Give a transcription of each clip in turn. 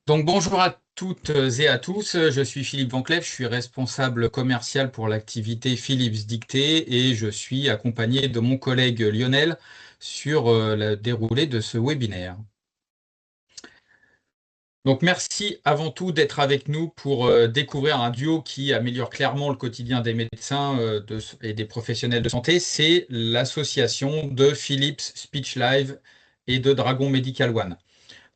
Donc bonjour à toutes et à tous, je suis Philippe Van Cleef, je suis responsable commercial pour l'activité Philips Dictée et je suis accompagné de mon collègue Lionel sur le déroulé de ce webinaire. Donc merci avant tout d'être avec nous pour découvrir un duo qui améliore clairement le quotidien des médecins et des professionnels de santé, c'est l'association de Philips Speech Live et de Dragon Medical One.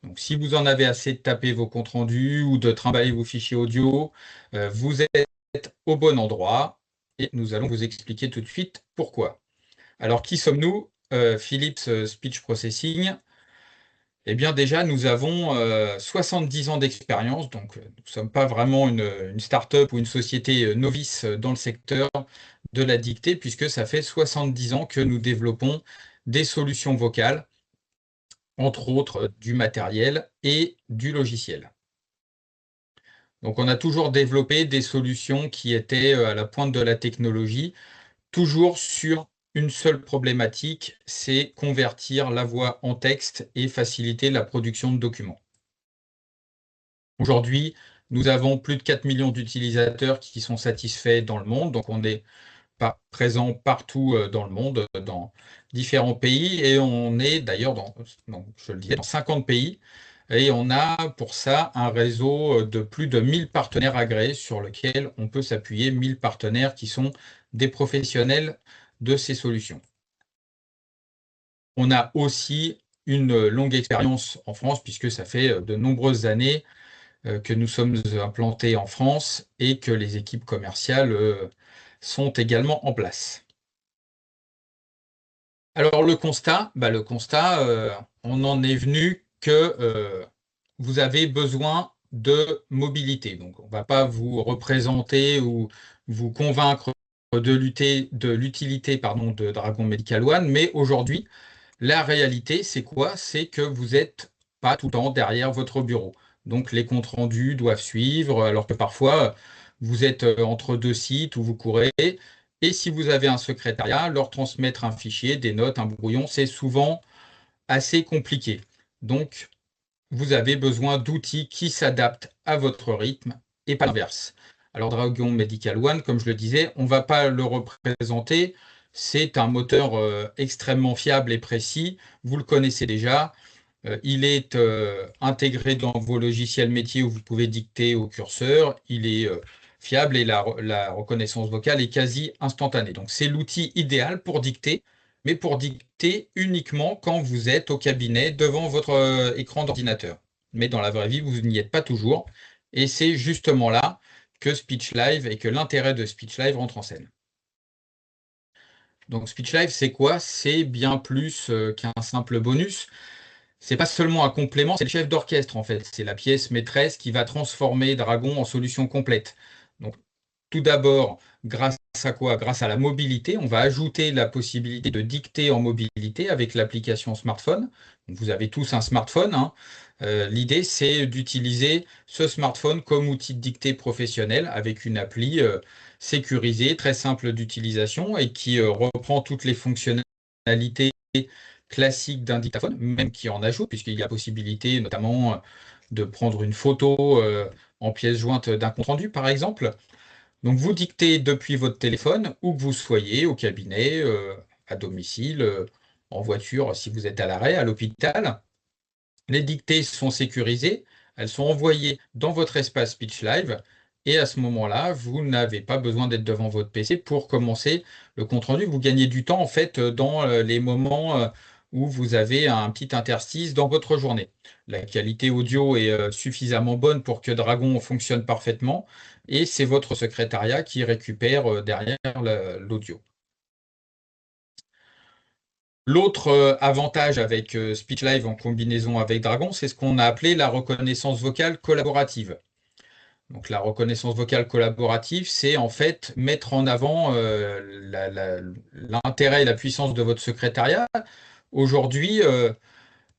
Donc, si vous en avez assez de taper vos comptes rendus ou de trimballer vos fichiers audio, vous êtes au bon endroit et nous allons vous expliquer tout de suite pourquoi. Alors, qui sommes-nous? Philips Speech Processing. Eh bien, déjà, nous avons 70 ans d'expérience, donc nous ne sommes pas vraiment une start-up ou une société novice dans le secteur de la dictée, puisque ça fait 70 ans que nous développons des solutions vocales, entre autres du matériel et du logiciel. Donc on a toujours développé des solutions qui étaient à la pointe de la technologie, toujours sur une seule problématique, c'est convertir la voix en texte et faciliter la production de documents. Aujourd'hui, nous avons plus de 4 millions d'utilisateurs qui sont satisfaits dans le monde, donc on est présent partout dans le monde, dans différents pays, et on est d'ailleurs je le disais, dans 50 pays, et on a pour ça un réseau de plus de 1000 partenaires agréés sur lequel on peut s'appuyer, 1000 partenaires qui sont des professionnels de ces solutions. On a aussi une longue expérience en France, puisque ça fait de nombreuses années que nous sommes implantés en France et que les équipes commerciales sont également en place. Alors le constat, on en est venu que vous avez besoin de mobilité. Donc on ne va pas vous représenter ou vous convaincre de l'utilité de Dragon Medical One, mais aujourd'hui, la réalité, c'est quoi? C'est que vous n'êtes pas tout le temps derrière votre bureau. Donc les comptes rendus doivent suivre, alors que parfois vous êtes entre deux sites où vous courez. Et si vous avez un secrétariat, leur transmettre un fichier, des notes, un brouillon, c'est souvent assez compliqué. Donc vous avez besoin d'outils qui s'adaptent à votre rythme et pas l'inverse. Alors Dragon Medical One, comme je le disais, on ne va pas le représenter. C'est un moteur extrêmement fiable et précis. Vous le connaissez déjà. Il est intégré dans vos logiciels métiers où vous pouvez dicter au curseur. Il est fiable et la reconnaissance vocale est quasi instantanée. Donc c'est l'outil idéal pour dicter, mais pour dicter uniquement quand vous êtes au cabinet devant votre écran d'ordinateur. Mais dans la vraie vie, vous n'y êtes pas toujours. Et c'est justement là que Speech Live et que l'intérêt de Speech Live rentre en scène. Donc Speech Live, c'est quoi? C'est bien plus qu'un simple bonus. C'est pas seulement un complément, c'est le chef d'orchestre en fait. C'est la pièce maîtresse qui va transformer Dragon en solution complète. Donc, tout d'abord, grâce à quoi? Grâce à la mobilité, on va ajouter la possibilité de dicter en mobilité avec l'application smartphone. Donc, vous avez tous un smartphone, hein. L'idée, c'est d'utiliser ce smartphone comme outil de dictée professionnel avec une appli sécurisée, très simple d'utilisation et qui reprend toutes les fonctionnalités classiques d'un dictaphone, même qui en ajoute, puisqu'il y a la possibilité notamment de prendre une photo en pièce jointe d'un compte rendu, par exemple. Donc vous dictez depuis votre téléphone, où que vous soyez, au cabinet, à domicile, en voiture si vous êtes à l'arrêt, à l'hôpital. Les dictées sont sécurisées, elles sont envoyées dans votre espace Speech Live, et à ce moment-là, vous n'avez pas besoin d'être devant votre PC pour commencer le compte-rendu. Vous gagnez du temps en fait dans les moments où vous avez un petit interstice dans votre journée. La qualité audio est suffisamment bonne pour que Dragon fonctionne parfaitement, et c'est votre secrétariat qui récupère derrière l'audio. L'autre avantage avec Speech Live en combinaison avec Dragon, c'est ce qu'on a appelé la reconnaissance vocale collaborative. Donc la reconnaissance vocale collaborative, c'est en fait mettre en avant l'intérêt et la puissance de votre secrétariat. Aujourd'hui,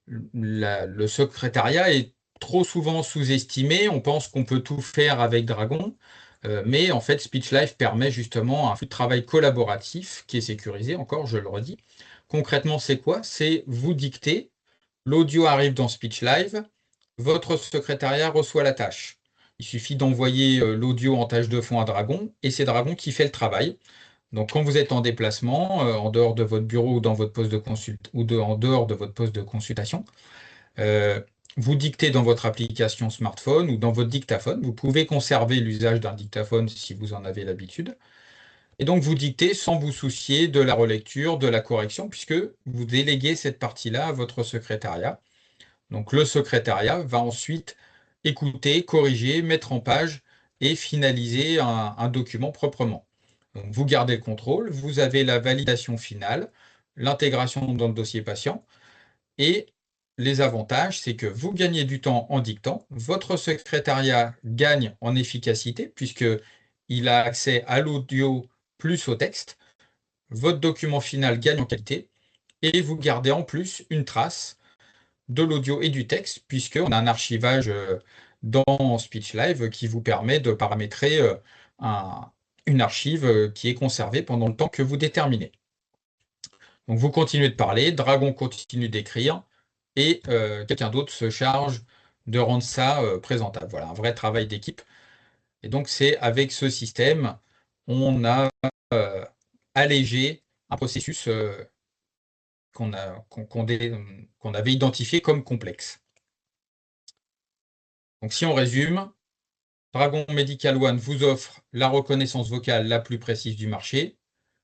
le secrétariat est trop souvent sous-estimé. On pense qu'on peut tout faire avec Dragon, mais en fait, Speech Live permet justement un flux de travail collaboratif qui est sécurisé, encore, je le redis. Concrètement, c'est quoi? C'est vous dicter, l'audio arrive dans Speech Live, votre secrétariat reçoit la tâche. Il suffit d'envoyer l'audio en tâche de fond à Dragon, et c'est Dragon qui fait le travail. Donc, quand vous êtes en déplacement, en dehors de votre bureau ou dans votre poste de en dehors de votre poste de consultation, euh, vous dictez dans votre application smartphone ou dans votre dictaphone. Vous pouvez conserver l'usage d'un dictaphone si vous en avez l'habitude. Et donc, vous dictez sans vous soucier de la relecture, de la correction, puisque vous déléguez cette partie-là à votre secrétariat. Donc, le secrétariat va ensuite écouter, corriger, mettre en page et finaliser un document proprement. Donc, vous gardez le contrôle, vous avez la validation finale, l'intégration dans le dossier patient, et les avantages, c'est que vous gagnez du temps en dictant, votre secrétariat gagne en efficacité, puisqu'il a accès à l'audio plus au texte, votre document final gagne en qualité, et vous gardez en plus une trace de l'audio et du texte, puisqu'on a un archivage dans SpeechLive qui vous permet de paramétrer un- une archive qui est conservée pendant le temps que vous déterminez. Donc vous continuez de parler, Dragon continue d'écrire, et quelqu'un d'autre se charge de rendre ça présentable. Voilà, un vrai travail d'équipe. Et donc c'est avec ce système, on a euh, allégé un processus qu'on avait identifié comme complexe. Donc si on résume, Dragon Medical One vous offre la reconnaissance vocale la plus précise du marché.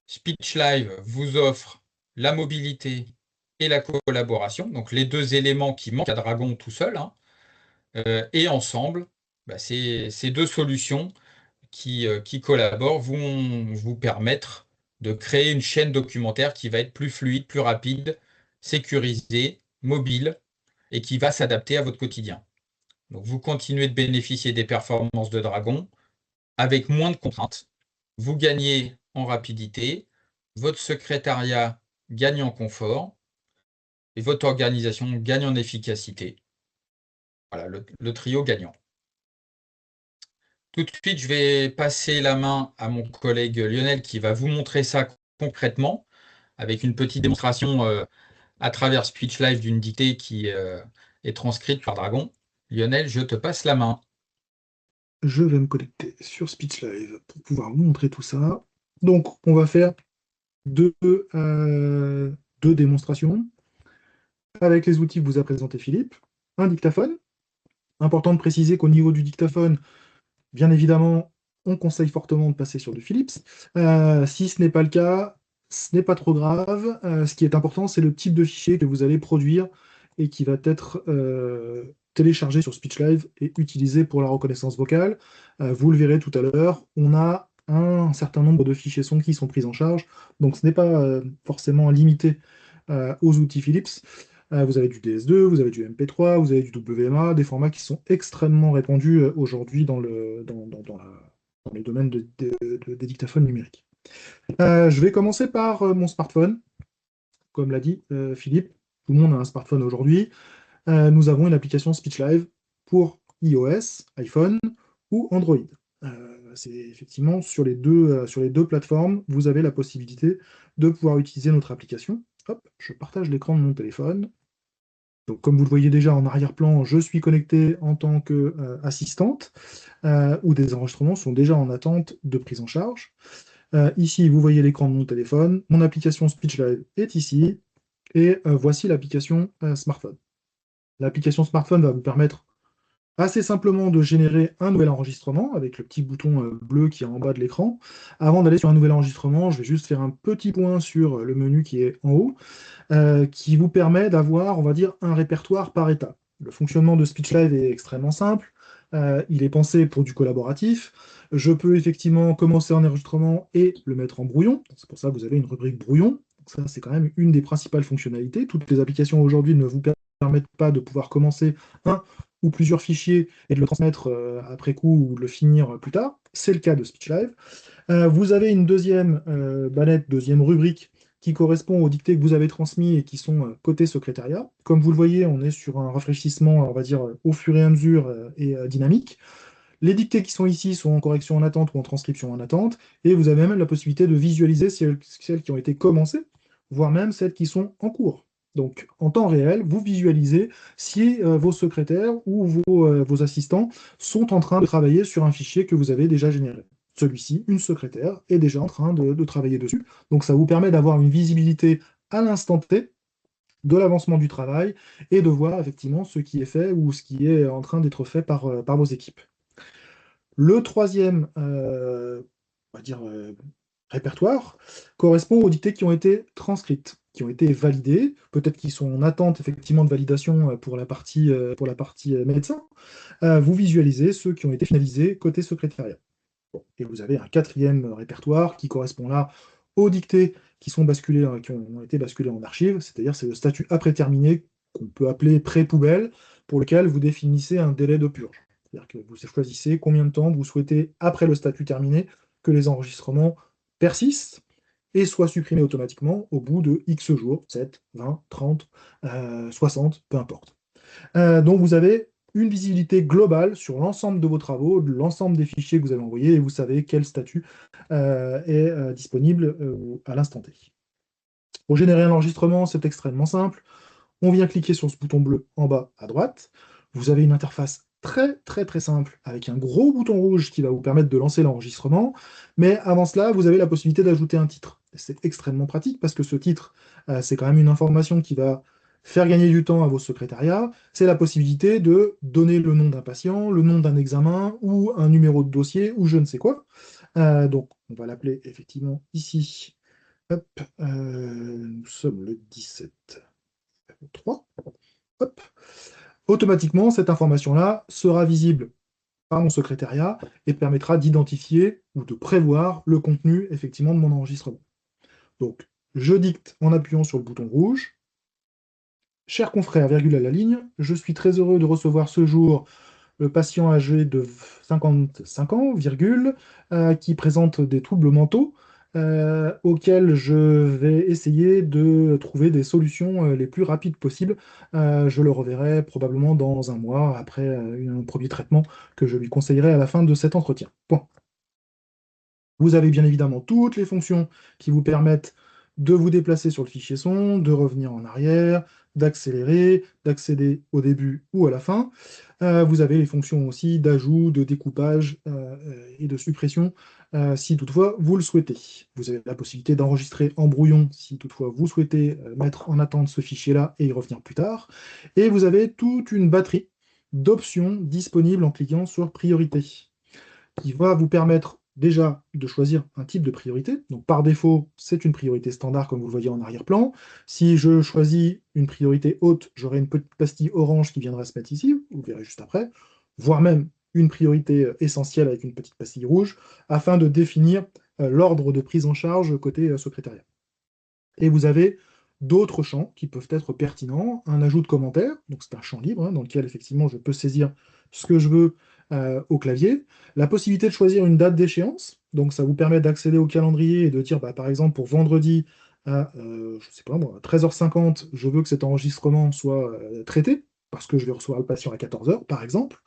SpeechLive vous offre la mobilité et la collaboration, donc les deux éléments qui manquent à Dragon tout seul, hein. Et ensemble, bah, ces deux solutions qui collaborent vont vous permettre de créer une chaîne documentaire qui va être plus fluide, plus rapide, sécurisée, mobile et qui va s'adapter à votre quotidien. Donc vous continuez de bénéficier des performances de Dragon avec moins de contraintes. Vous gagnez en rapidité, votre secrétariat gagne en confort et votre organisation gagne en efficacité. Voilà, le trio gagnant. Tout de suite, je vais passer la main à mon collègue Lionel qui va vous montrer ça concrètement avec une petite démonstration à travers SpeechLive d'une dictée qui est transcrite par Dragon. Lionel, je te passe la main. Je vais me connecter sur SpeechLive pour pouvoir vous montrer tout ça. Donc, on va faire deux, euh, deux démonstrations avec les outils que vous a présenté Philippe. Un dictaphone. Important de préciser qu'au niveau du dictaphone, bien évidemment, on conseille fortement de passer sur du Philips. Si ce n'est pas le cas, ce n'est pas trop grave. Ce qui est important, c'est le type de fichier que vous allez produire et qui va être téléchargé sur SpeechLive et utilisé pour la reconnaissance vocale. Vous le verrez tout à l'heure, on a un certain nombre de fichiers son qui sont pris en charge, donc ce n'est pas forcément limité aux outils Philips. Vous avez du DS2, vous avez du MP3, vous avez du WMA, des formats qui sont extrêmement répandus aujourd'hui dans le domaine des dictaphones numériques. Je vais commencer par mon smartphone. Comme l'a dit Philippe, tout le monde a un smartphone aujourd'hui. Nous avons une application SpeechLive pour iOS, iPhone ou Android. C'est effectivement sur les deux plateformes, vous avez la possibilité de pouvoir utiliser notre application. Hop, je partage l'écran de mon téléphone. Donc, comme vous le voyez déjà en arrière-plan, je suis connecté en tant qu'assistante, où des enregistrements sont déjà en attente de prise en charge. Ici, vous voyez l'écran de mon téléphone, mon application SpeechLive est ici, et voici l'application smartphone. L'application smartphone va vous permettre assez simplement de générer un nouvel enregistrement avec le petit bouton bleu qui est en bas de l'écran. Avant d'aller sur un nouvel enregistrement, je vais juste faire un petit point sur le menu qui est en haut, qui vous permet d'avoir, on va dire, un répertoire par étape. Le fonctionnement de SpeechLive est extrêmement simple. Il est pensé pour du collaboratif. Je peux effectivement commencer un enregistrement et le mettre en brouillon. C'est pour ça que vous avez une rubrique brouillon. Donc ça, c'est quand même une des principales fonctionnalités. Toutes les applications aujourd'hui ne vous permettent pas de pouvoir commencer un ou plusieurs fichiers et de le transmettre après coup ou de le finir plus tard. C'est le cas de SpeechLive. Vous avez une deuxième banette, deuxième rubrique qui correspond aux dictées que vous avez transmis et qui sont côté secrétariat. Comme vous le voyez, on est sur un rafraîchissement, on va dire, au fur et à mesure et dynamique. Les dictées qui sont ici sont en correction en attente ou en transcription en attente, et vous avez même la possibilité de visualiser celles qui ont été commencées, voire même celles qui sont en cours. Donc, en temps réel, vous visualisez si vos secrétaires ou vos assistants sont en train de travailler sur un fichier que vous avez déjà généré. Celui-ci, une secrétaire, est déjà en train de travailler dessus. Donc, ça vous permet d'avoir une visibilité à l'instant T de l'avancement du travail et de voir effectivement ce qui est fait ou ce qui est en train d'être fait par vos équipes. Le troisième, on va dire, répertoire correspond aux dictées qui ont été transcrites, qui ont été validées, peut-être qu'ils sont en attente effectivement de validation pour la partie médecin. Vous visualisez ceux qui ont été finalisés côté secrétariat. Bon. Et vous avez un quatrième répertoire qui correspond là aux dictées qui sont basculées, qui ont été basculées en archive, c'est-à-dire c'est le statut après terminé qu'on peut appeler pré-poubelle, pour lequel vous définissez un délai de purge. C'est-à-dire que vous choisissez combien de temps vous souhaitez, après le statut terminé, que les enregistrements persistent et soient supprimés automatiquement au bout de X jours, 7, 20, 30, 60, peu importe. Donc vous avez une visibilité globale sur l'ensemble de vos travaux, de l'ensemble des fichiers que vous avez envoyés, et vous savez quel statut est disponible à l'instant T. Pour générer un enregistrement, c'est extrêmement simple. On vient cliquer sur ce bouton bleu en bas à droite. Vous avez une interface très très très simple avec un gros bouton rouge qui va vous permettre de lancer l'enregistrement. Mais avant cela, vous avez la possibilité d'ajouter un titre. C'est extrêmement pratique parce que ce titre, c'est quand même une information qui va faire gagner du temps à vos secrétariats. C'est la possibilité de donner le nom d'un patient, le nom d'un examen ou un numéro de dossier ou je ne sais quoi. Donc, on va l'appeler effectivement ici. Hop, nous sommes le 17/3. Hop. Automatiquement, cette information-là sera visible par mon secrétariat et permettra d'identifier ou de prévoir le contenu effectivement de mon enregistrement. Donc, je dicte en appuyant sur le bouton rouge. Cher confrère, virgule à la ligne, je suis très heureux de recevoir ce jour le patient âgé de 55 ans, virgule, qui présente des troubles mentaux, auxquels je vais essayer de trouver des solutions les plus rapides possibles. Je le reverrai probablement dans un mois, après un premier traitement que je lui conseillerai à la fin de cet entretien. Point. Vous avez bien évidemment toutes les fonctions qui vous permettent de vous déplacer sur le fichier son, de revenir en arrière, d'accélérer, d'accéder au début ou à la fin. Vous avez les fonctions aussi d'ajout, de découpage et de suppression si toutefois vous le souhaitez. Vous avez la possibilité d'enregistrer en brouillon si toutefois vous souhaitez mettre en attente ce fichier-là et y revenir plus tard. Et vous avez toute une batterie d'options disponibles en cliquant sur priorité, qui va vous permettre déjà de choisir un type de priorité. Donc par défaut, c'est une priorité standard comme vous le voyez en arrière-plan. Si je choisis une priorité haute, j'aurai une petite pastille orange qui viendra se mettre ici, vous verrez juste après, voire même une priorité essentielle avec une petite pastille rouge, afin de définir l'ordre de prise en charge côté secrétariat. Et vous avez d'autres champs qui peuvent être pertinents. Un ajout de commentaires, donc c'est un champ libre dans lequel effectivement je peux saisir ce que je veux au clavier. La possibilité de choisir une date d'échéance, donc ça vous permet d'accéder au calendrier et de dire par exemple pour vendredi à je sais pas moi, 13h50, je veux que cet enregistrement soit traité, parce que je vais recevoir le patient à 14h par exemple.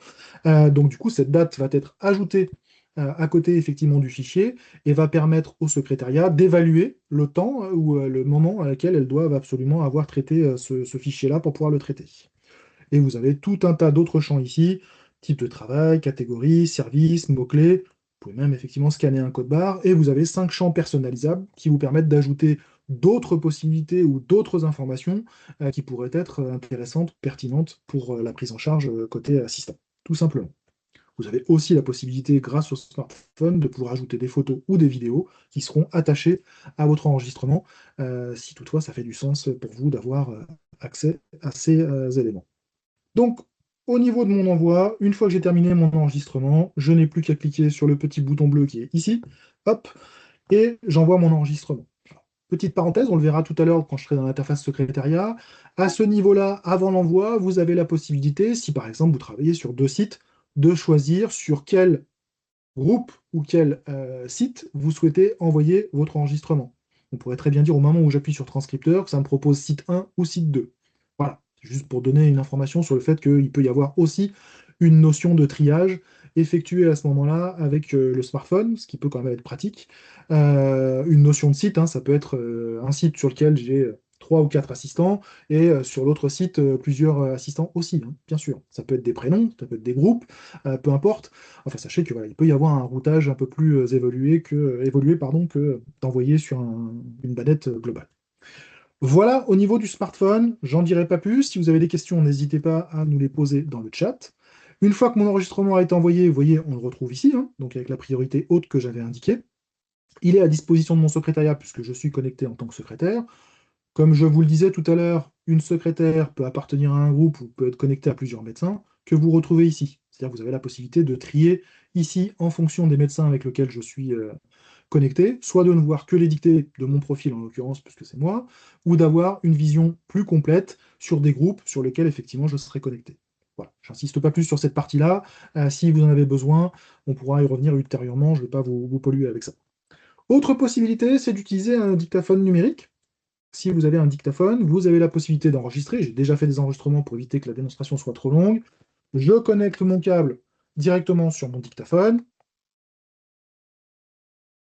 Donc du coup, cette date va être ajoutée à côté effectivement du fichier et va permettre au secrétariat d'évaluer le temps ou le moment à laquelle elles doivent absolument avoir traité ce fichier-là pour pouvoir le traiter. Et vous avez tout un tas d'autres champs ici, type de travail, catégorie, service, mots-clés. Vous pouvez même effectivement scanner un code barre et vous avez 5 champs personnalisables qui vous permettent d'ajouter d'autres possibilités ou d'autres informations qui pourraient être intéressantes, pertinentes pour la prise en charge côté assistant, tout simplement. Vous avez aussi la possibilité, grâce au smartphone, de pouvoir ajouter des photos ou des vidéos qui seront attachées à votre enregistrement, si toutefois ça fait du sens pour vous d'avoir accès à ces éléments. Donc, au niveau de mon envoi, une fois que j'ai terminé mon enregistrement, je n'ai plus qu'à cliquer sur le petit bouton bleu qui est ici, hop, et j'envoie mon enregistrement. Petite parenthèse, on le verra tout à l'heure quand je serai dans l'interface secrétariat. À ce niveau-là, avant l'envoi, vous avez la possibilité, si par exemple vous travaillez sur 2 sites, de choisir sur quel groupe ou quel site vous souhaitez envoyer votre enregistrement. On pourrait très bien dire au moment où j'appuie sur transcripteur que ça me propose site 1 ou site 2. Voilà, juste pour donner une information sur le fait qu'il peut y avoir aussi une notion de triage effectuée à ce moment-là avec le smartphone, ce qui peut quand même être pratique. Une notion de site, ça peut être un site sur lequel j'ai 3 ou 4 assistants, et sur l'autre site, plusieurs assistants aussi, hein, bien sûr. Ça peut être des prénoms, ça peut être des groupes, peu importe. Enfin, sachez que voilà, il peut y avoir un routage un peu plus évolué que d'envoyer sur une bannette globale. Voilà, au niveau du smartphone, j'en dirai pas plus. Si vous avez des questions, n'hésitez pas à nous les poser dans le chat. Une fois que mon enregistrement a été envoyé, vous voyez, on le retrouve ici, hein, donc avec la priorité haute que j'avais indiquée. Il est à disposition de mon secrétariat puisque je suis connecté en tant que secrétaire. Comme je vous le disais tout à l'heure, une secrétaire peut appartenir à un groupe ou peut être connectée à plusieurs médecins que vous retrouvez ici. C'est-à-dire que vous avez la possibilité de trier ici en fonction des médecins avec lesquels je suis connecté, soit de ne voir que les dictées de mon profil en l'occurrence, puisque c'est moi, ou d'avoir une vision plus complète sur des groupes sur lesquels effectivement je serai connecté. Voilà, j'insiste pas plus sur cette partie-là. Si vous en avez besoin, on pourra y revenir ultérieurement, je ne vais pas vous polluer avec ça. Autre possibilité, c'est d'utiliser un dictaphone numérique. Si vous avez un dictaphone, vous avez la possibilité d'enregistrer. J'ai déjà fait des enregistrements pour éviter que la démonstration soit trop longue. Je connecte mon câble directement sur mon dictaphone.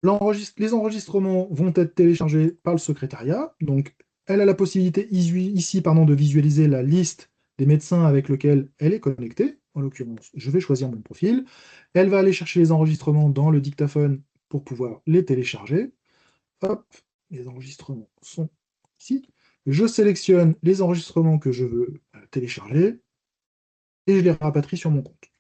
Les enregistrements vont être téléchargés par le secrétariat. Donc, elle a la possibilité ici de visualiser la liste des médecins avec lesquels elle est connectée. En l'occurrence, je vais choisir mon profil. Elle va aller chercher les enregistrements dans le dictaphone pour pouvoir les télécharger. Hop, les enregistrements sont ici. Je sélectionne les enregistrements que je veux télécharger et je les rapatrie sur mon compte.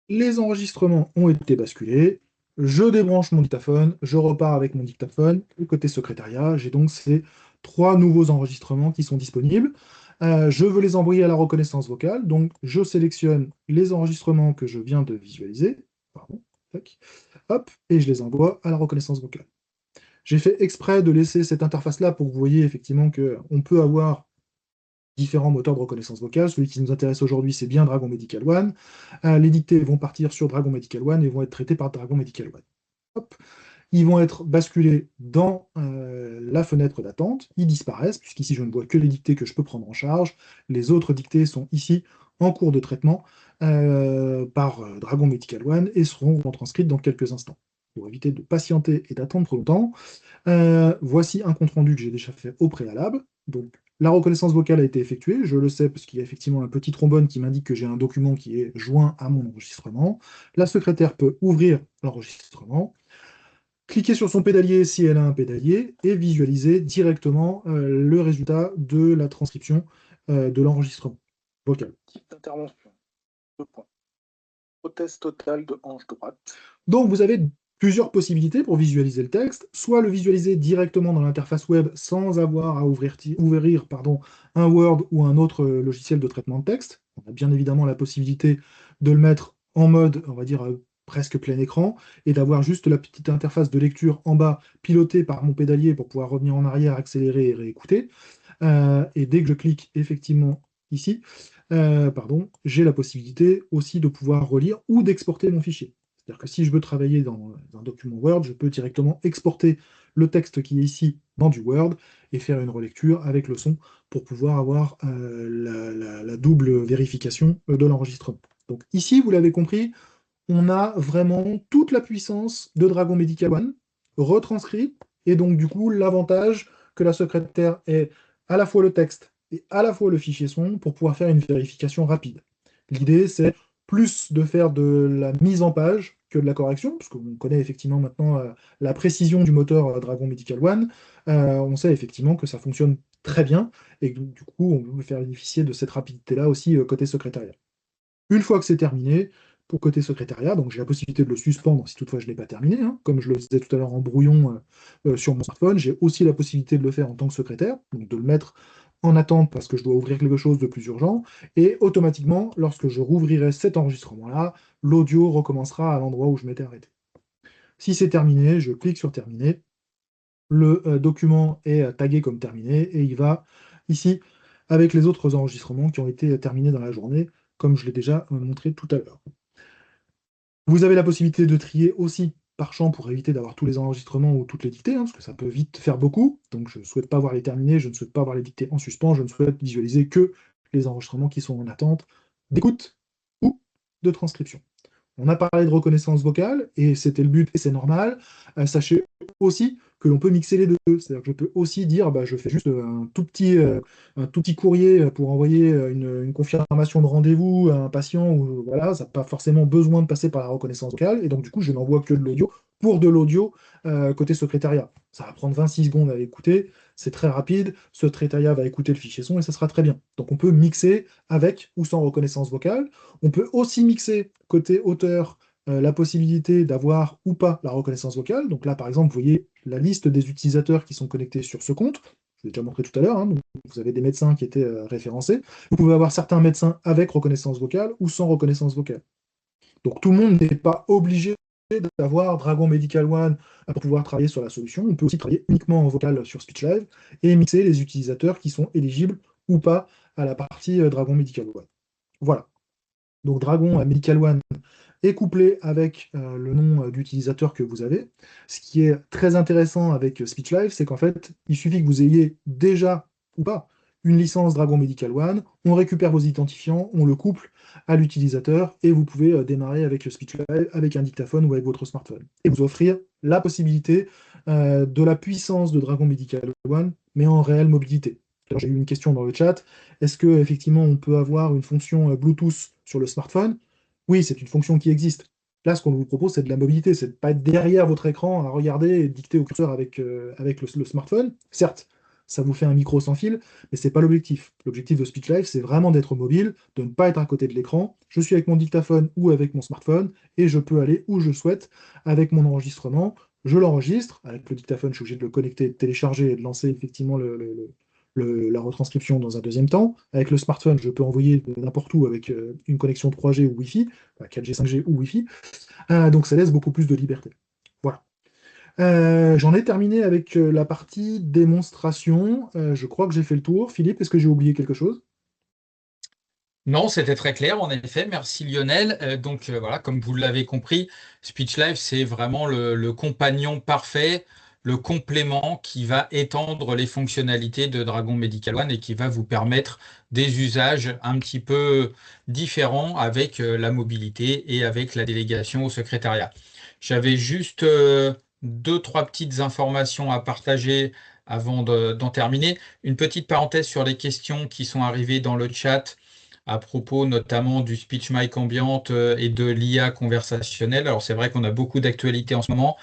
Les enregistrements ont été basculés. Je débranche mon dictaphone, je repars avec mon dictaphone. Et côté secrétariat, j'ai donc ces 3 nouveaux enregistrements qui sont disponibles. Je veux les envoyer à la reconnaissance vocale, donc je sélectionne les enregistrements que je viens de visualiser. Pardon, tac, hop, et je les envoie à la reconnaissance vocale. J'ai fait exprès de laisser cette interface-là pour que vous voyez effectivement qu'on peut avoir différents moteurs de reconnaissance vocale. Celui qui nous intéresse aujourd'hui, c'est bien Dragon Medical One. Les dictées vont partir sur Dragon Medical One et vont être traitées par Dragon Medical One. Hop. Ils vont être basculés dans la fenêtre d'attente. Ils disparaissent, puisqu'ici, je ne vois que les dictées que je peux prendre en charge. Les autres dictées sont ici en cours de traitement par Dragon Medical One et seront retranscrites dans quelques instants. Pour éviter de patienter et d'attendre trop longtemps, voici un compte-rendu que j'ai déjà fait au préalable. Donc, la reconnaissance vocale a été effectuée, je le sais parce qu'il y a effectivement un petit trombone qui m'indique que j'ai un document qui est joint à mon enregistrement. La secrétaire peut ouvrir l'enregistrement, cliquer sur son pédalier si elle a un pédalier et visualiser directement le résultat de la transcription de l'enregistrement vocal. Type d'intervention, 2 points. Prothèse totale de hanche droite. Donc vous avez plusieurs possibilités pour visualiser le texte, soit le visualiser directement dans l'interface web sans avoir à ouvrir un Word ou un autre logiciel de traitement de texte. On a bien évidemment la possibilité de le mettre en mode, on va dire, presque plein écran, et d'avoir juste la petite interface de lecture en bas, pilotée par mon pédalier pour pouvoir revenir en arrière, accélérer et réécouter. Et dès que je clique effectivement ici, j'ai la possibilité aussi de pouvoir relire ou d'exporter mon fichier. C'est-à-dire que si je veux travailler dans un document Word, je peux directement exporter le texte qui est ici dans du Word et faire une relecture avec le son pour pouvoir avoir la double vérification de l'enregistrement. Donc ici, vous l'avez compris, on a vraiment toute la puissance de Dragon Medical One retranscrite, et donc du coup l'avantage que la secrétaire ait à la fois le texte et à la fois le fichier son pour pouvoir faire une vérification rapide. L'idée, c'est plus de faire de la mise en page que de la correction, parce qu'on connaît effectivement maintenant la précision du moteur Dragon Medical One. On sait effectivement que ça fonctionne très bien, et que, du coup, on peut faire bénéficier de cette rapidité-là aussi côté secrétariat. Une fois que c'est terminé, pour côté secrétariat, donc j'ai la possibilité de le suspendre si toutefois je ne l'ai pas terminé, hein, comme je le disais tout à l'heure en brouillon sur mon smartphone. J'ai aussi la possibilité de le faire en tant que secrétaire, donc de le mettre en attente parce que je dois ouvrir quelque chose de plus urgent, et automatiquement, lorsque je rouvrirai cet enregistrement-là, l'audio recommencera à l'endroit où je m'étais arrêté. Si c'est terminé, je clique sur terminer, le document est tagué comme terminé, et il va ici avec les autres enregistrements qui ont été terminés dans la journée, comme je l'ai déjà montré tout à l'heure. Vous avez la possibilité de trier aussi par champ pour éviter d'avoir tous les enregistrements ou toutes les dictées, hein, parce que ça peut vite faire beaucoup. Donc je ne souhaite pas voir les terminer, je ne souhaite pas voir les dictées en suspens, je ne souhaite visualiser que les enregistrements qui sont en attente d'écoute ou de transcription. On a parlé de reconnaissance vocale, et c'était le but, et c'est normal. Sachez aussi que l'on peut mixer les deux. C'est-à-dire que je peux aussi dire, bah, je fais juste un tout petit courrier pour envoyer une confirmation de rendez-vous à un patient, ou voilà, ça n'a pas forcément besoin de passer par la reconnaissance vocale, et donc du coup, je n'envoie que de l'audio pour de l'audio côté secrétariat. Ça va prendre 26 secondes à écouter, c'est très rapide, ce secrétariat va écouter le fichier son et ça sera très bien. Donc on peut mixer avec ou sans reconnaissance vocale. On peut aussi mixer côté auteur la possibilité d'avoir ou pas la reconnaissance vocale. Donc là, par exemple, vous voyez la liste des utilisateurs qui sont connectés sur ce compte. Je l'ai déjà montré tout à l'heure. Hein. Donc, vous avez des médecins qui étaient référencés. Vous pouvez avoir certains médecins avec reconnaissance vocale ou sans reconnaissance vocale. Donc tout le monde n'est pas obligé d'avoir Dragon Medical One pour pouvoir travailler sur la solution. On peut aussi travailler uniquement en vocal sur SpeechLive et mixer les utilisateurs qui sont éligibles ou pas à la partie Dragon Medical One. Voilà. Donc Dragon Medical One est couplé avec le nom d'utilisateur que vous avez. Ce qui est très intéressant avec SpeechLive, c'est qu'en fait, il suffit que vous ayez déjà ou pas une licence Dragon Medical One, on récupère vos identifiants, on le couple à l'utilisateur et vous pouvez démarrer avec SpeechLive, avec un dictaphone ou avec votre smartphone. Et vous offrir la possibilité de la puissance de Dragon Medical One, mais en réelle mobilité. J'ai eu une question dans le chat. Est-ce que effectivement on peut avoir une fonction Bluetooth sur le smartphone? Oui, c'est une fonction qui existe. Là, ce qu'on vous propose, c'est de la mobilité, c'est de ne pas être derrière votre écran à regarder et dicter au curseur avec le smartphone. Certes, ça vous fait un micro sans fil, mais ce n'est pas l'objectif. L'objectif de SpeechLive, c'est vraiment d'être mobile, de ne pas être à côté de l'écran. Je suis avec mon dictaphone ou avec mon smartphone et je peux aller où je souhaite avec mon enregistrement. Je l'enregistre. Avec le dictaphone, je suis obligé de le connecter, de télécharger et de lancer effectivement la retranscription dans un deuxième temps. Avec le smartphone, je peux envoyer de n'importe où avec une connexion 3G ou Wi-Fi, 4G, 5G ou Wi-Fi. Donc ça laisse beaucoup plus de liberté. Voilà. J'en ai terminé avec la partie démonstration. Je crois que j'ai fait le tour. Philippe, est-ce que j'ai oublié quelque chose? Non, c'était très clair, en effet. Merci Lionel. Donc voilà, comme vous l'avez compris, SpeechLive, c'est vraiment le compagnon parfait, le complément qui va étendre les fonctionnalités de Dragon Medical One et qui va vous permettre des usages un petit peu différents avec la mobilité et avec la délégation au secrétariat. J'avais juste deux, trois petites informations à partager avant d'en terminer. Une petite parenthèse sur les questions qui sont arrivées dans le chat à propos notamment du speech mic ambiante et de l'IA conversationnelle. Alors c'est vrai qu'on a beaucoup d'actualités en ce moment.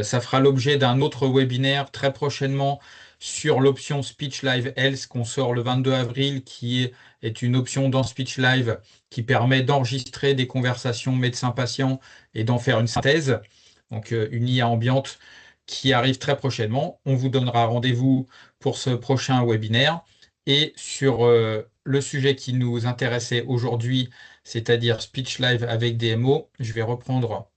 Ça fera l'objet d'un autre webinaire très prochainement sur l'option Speech Live Health qu'on sort le 22 avril, est une option dans Speech Live qui permet d'enregistrer des conversations médecin-patient et d'en faire une synthèse. Donc une IA ambiante qui arrive très prochainement. On vous donnera rendez-vous pour ce prochain webinaire. Et sur le sujet qui nous intéressait aujourd'hui, c'est-à-dire Speech Live avec DMO, je vais reprendre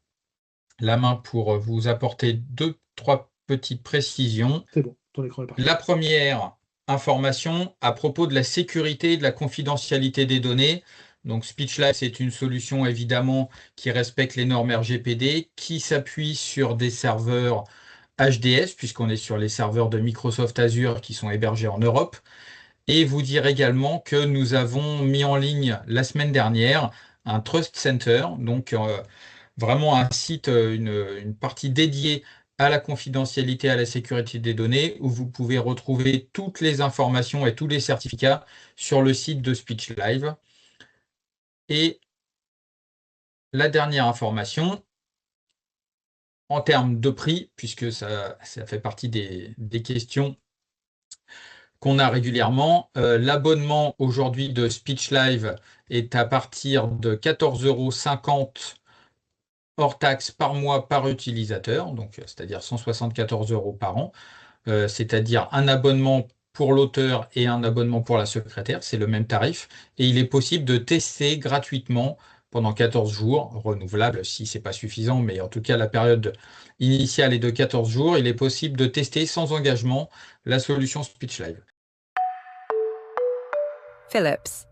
la main pour vous apporter deux, trois petites précisions. C'est bon, ton écran est parfait. La première information à propos de la sécurité et de la confidentialité des données. Donc SpeechLive, c'est une solution évidemment qui respecte les normes RGPD, qui s'appuie sur des serveurs HDS, puisqu'on est sur les serveurs de Microsoft Azure qui sont hébergés en Europe. Et vous dire également que nous avons mis en ligne la semaine dernière un Trust Center, donc vraiment un site, une partie dédiée à la confidentialité, à la sécurité des données, où vous pouvez retrouver toutes les informations et tous les certificats sur le site de SpeechLive. Et la dernière information, en termes de prix, puisque ça fait partie des questions qu'on a régulièrement. L'abonnement aujourd'hui de SpeechLive est à partir de 14,50 € hors taxe par mois par utilisateur, donc c'est-à-dire 174 € par an, c'est-à-dire un abonnement pour l'auteur et un abonnement pour la secrétaire, c'est le même tarif, et il est possible de tester gratuitement pendant 14 jours, renouvelable si ce n'est pas suffisant, mais en tout cas la période initiale est de 14 jours, il est possible de tester sans engagement la solution SpeechLive. Philips.